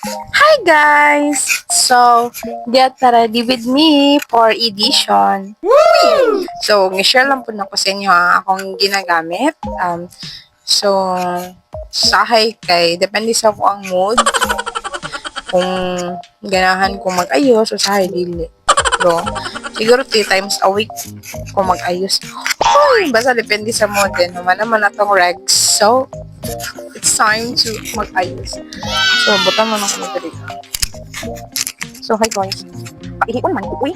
Hi guys! So, get ready with me for edition. So, share lang po na ko sa inyo akong ginagamit. So, sahay kay, depende sa ko ang mood. Kung ganahan ko mag-ayos o sahay dili. Pero, siguro 3 times a week ko mag-ayos. Hoy, basta depende sa mood din. Naman naman atong regs. So, it's time to mag-ayos. So, butan mo na kami dali. So, hi guys. Paihion man ko, uy.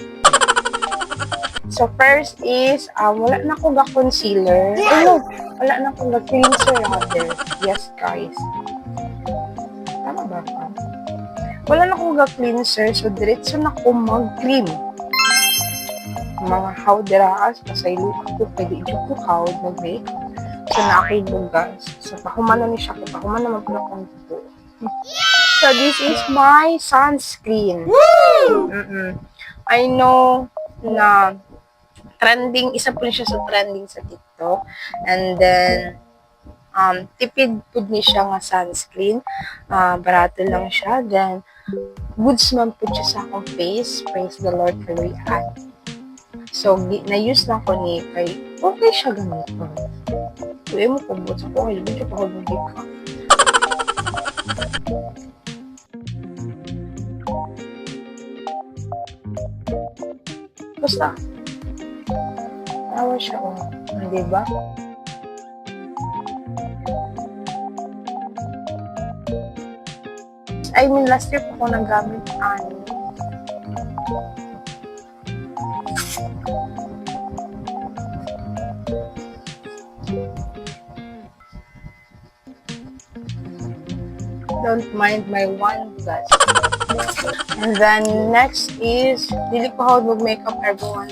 So, first is, wala na ko ga-concealer. No, wala na ko ga-cleanser rather. Yes, guys. Tama ba ka? Wala na ko ga-cleanser, so diretso na ko mag-cream. Mga hawderaas, pasaylo ako, pwede i ko hawd mag-make. So, nakaibugas. So, pahuman na ni siya. Pahuman naman po na kong po. So, this is my sunscreen. I know na trending, isa po siya sa trending sa TikTok. And then, tipid po ni siya nga sunscreen. Barato lang siya. Then, goods man po siya sa akong face. Praise the Lord, hallelujah. So, na-use lang ko ni kay, okay siya ganito. Tuwi mo po, boots ako, okay, medyo pahulog ka. Basta, tawa siya, hindi ba? I mean, last year po ako nagamit, don't mind my one guys. And then next is dili ko how mag-makeup everyone.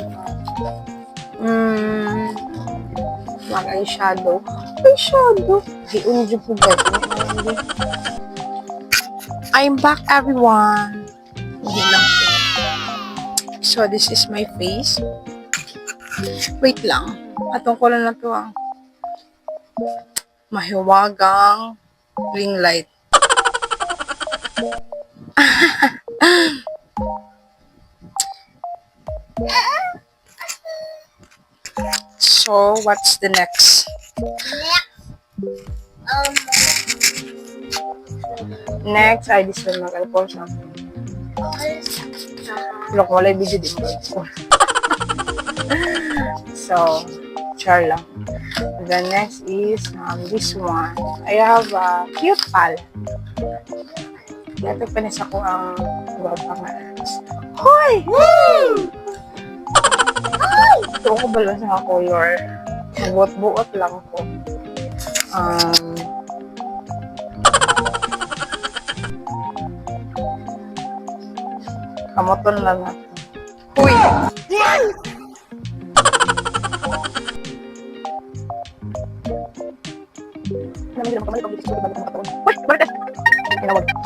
Mag-eyeshadow. Eyeshadow. Hiun dyan po guys. I'm back everyone. Hindi lang po. So this is my face. Wait lang. Atong ko lang na to mahiwagang ring light. So, what's the next? Next, ay this one mag-alcohol siya. Look, wala yung video din mag-alcohol. So, char lang. The next is this one. I have a cute pal. Ito panis ako ang pangalas. Hoy! Woo! Ito ko balance sa color. Buot-buot lang ko. Kamoton lang natin. Huy!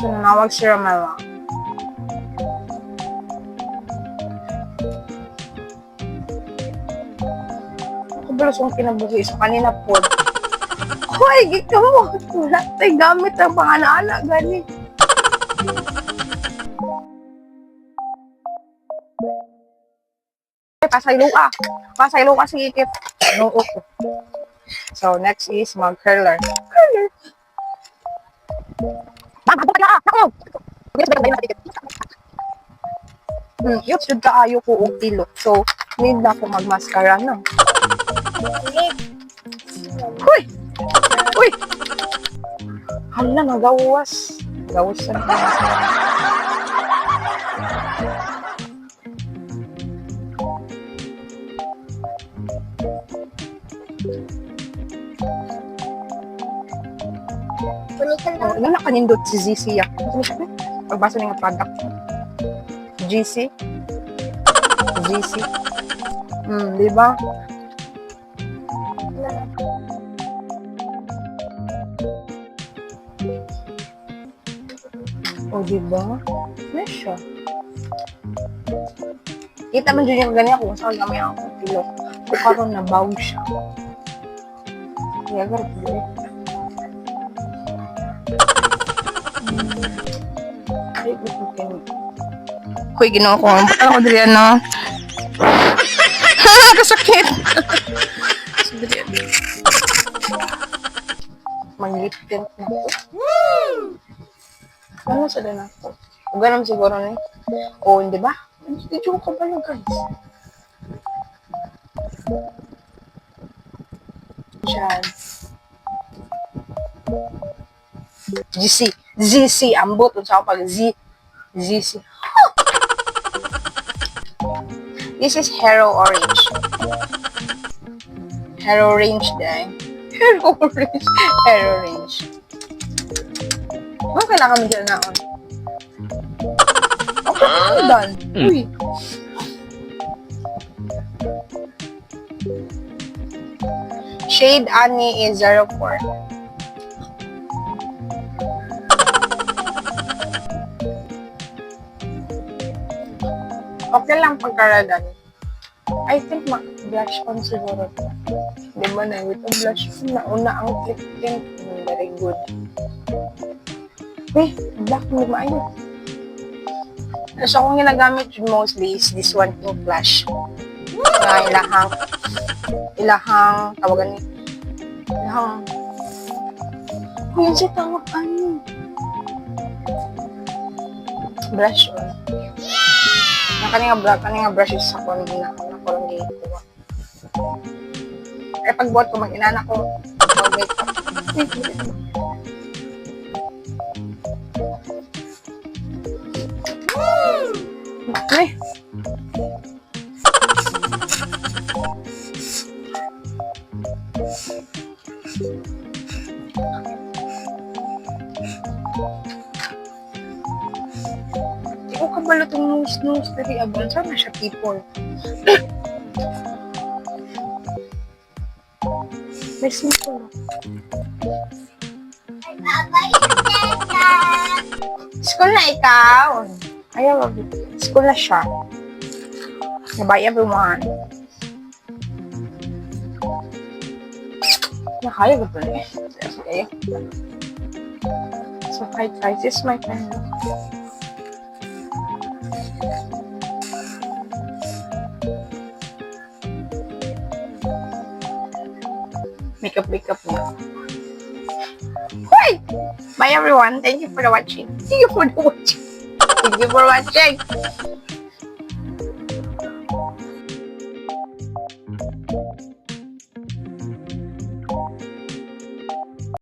Sinanawag si Ramela. Ako balas kong kinabuhi. So, kanina po. Hoy, gika mo. Wala tayo gamit ang pangana-ana. Gani. Pasaylo ka. Pasaylo ka. Sige, kip. No, okay. So, next is mag-curler. Curler. Yung should kaayo ko og tilok. So, need na ako mag-mascara na. Uy! Uy! Hala, nagawas. Gawasan ko. Ano na kanindot si ZC ya? Pagbasa niya nga product. GC. GC. Di ba? Di ba? Ano siya? Kita man dyan yung ganyan kung saan kami ako pilok. Kung karoon na baw siya. Kaya gano'n. Ay, ito. Hoy, ginawa ko. Ano ko dili ano? Kasakit. Mag-lip tint na ko. Ano sa na ako? Huwag naman siguro na. Oo, hindi ba? Hindi ko kabalo, guys. Diyan. GC, ambot. Unsa ako pag GC. This is Hero Orange. Hero Orange dahil. Hero Orange. Ano kailangan mo dyan naon? Okay, ano done? Uy. Shade Ani is 04. Okay lang pagkaradan. I think blush on siguro to. Di ba na, with the blush on, nauna ang click tint. Very good. Black mo maayo. So, kung ginagamit mostly is this one yung blush. Na ilahang, tawagan ni, yun siya tawag ano. Blush on. Kaninga brushes sa kong nakurang dito. Eh, pagbuhat ko, mag-inana ko, mag-makeup. Okay. Di ko kabalo itong nose dari abang. Saan na siya people? May simple. School na ikaw. Ayaw, school na siya. Bye everyone. Nakaya ko pala eh. Okay. So, hi guys. This is my friend. Makeup na. Hoy! Bye everyone. Thank you for watching. Thank you for watching.